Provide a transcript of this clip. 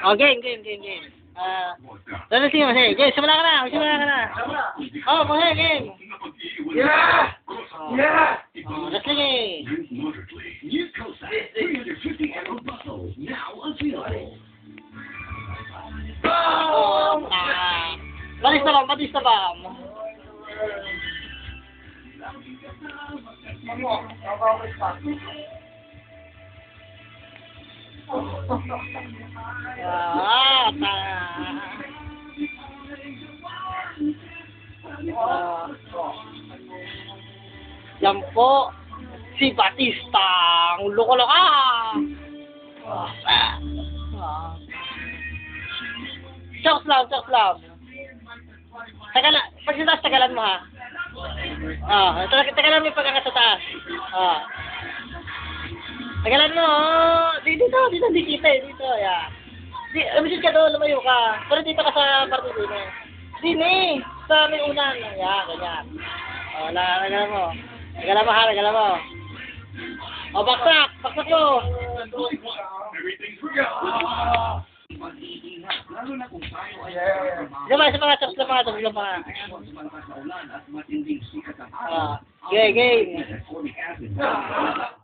Oh, game. Sige, game, simula ka na. Oh, game. Yeah! Oh, Yeah! oh, wrestling eh. New Cossack 350 Emerald Muscle, now available. Oh, Batis na ba? Yan po, si Batista, ang loko-loka! Chokes lang. Pag sa taas, tagalan mo ha. Tagalan mo yung pagkakas sa taas. Tagalan mo, dito, di kita eh, dito, yeah. Lumisid ka doon, lumayo ka. Pero dito ka sa partido na. Dini, sa may unan. Yeah, ganyan. Nagalan mo. Nagalan mo. Baksak mo. Everything's real. Lalo na kung tayo ay Sa mga chops lang mga. malakas na ulan at matinding sikat ang Game. Formic acid